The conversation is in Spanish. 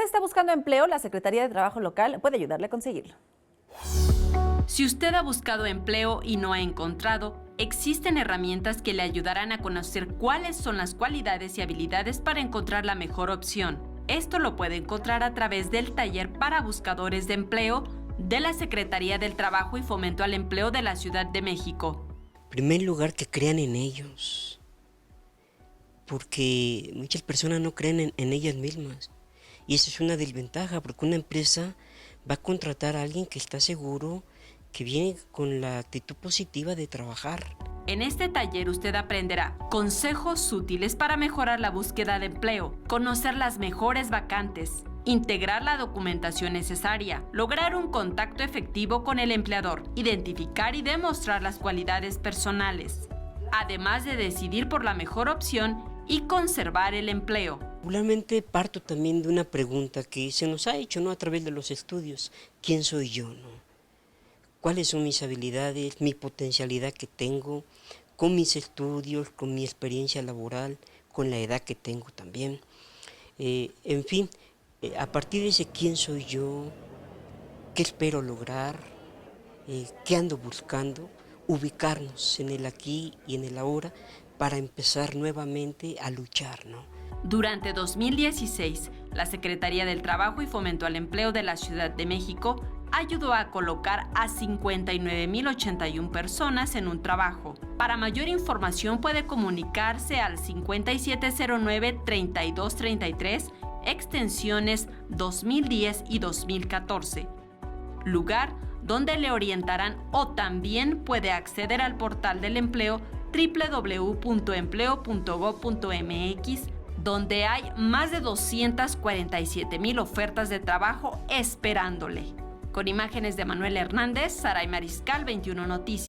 está buscando empleo, la Secretaría de Trabajo local puede ayudarle a conseguirlo. Si usted ha buscado empleo y no ha encontrado, existen herramientas que le ayudarán a conocer cuáles son las cualidades y habilidades para encontrar la mejor opción. Esto lo puede encontrar a través del taller para buscadores de empleo de la Secretaría del Trabajo y Fomento al Empleo de la Ciudad de México. En primer lugar, que crean en ellos, porque muchas personas no creen en ellas mismas. Y eso es una desventaja, porque una empresa va a contratar a alguien que está seguro, que viene con la actitud positiva de trabajar. En este taller usted aprenderá consejos útiles para mejorar la búsqueda de empleo, conocer las mejores vacantes, integrar la documentación necesaria, lograr un contacto efectivo con el empleador, identificar y demostrar las cualidades personales, además de decidir por la mejor opción y conservar el empleo. Regularmente parto también de una pregunta que se nos ha hecho, ¿no?, a través de los estudios. ¿Quién soy yo, no? ¿Cuáles son mis habilidades, mi potencialidad que tengo, con mis estudios, con mi experiencia laboral, con la edad que tengo también? En fin, a partir de ese quién soy yo, qué espero lograr, qué ando buscando, ubicarnos en el aquí y en el ahora para empezar nuevamente a luchar, ¿no? Durante 2016, la Secretaría del Trabajo y Fomento al Empleo de la Ciudad de México ayudó a colocar a 59,081 personas en un trabajo. Para mayor información puede comunicarse al 5709-3233, extensiones 2010 y 2014. Lugar donde le orientarán, o también puede acceder al portal del empleo www.empleo.gov.mx, donde hay más de 247,000 ofertas de trabajo esperándole. Con imágenes de Manuel Hernández, Saray Mariscal, 21 Noticias.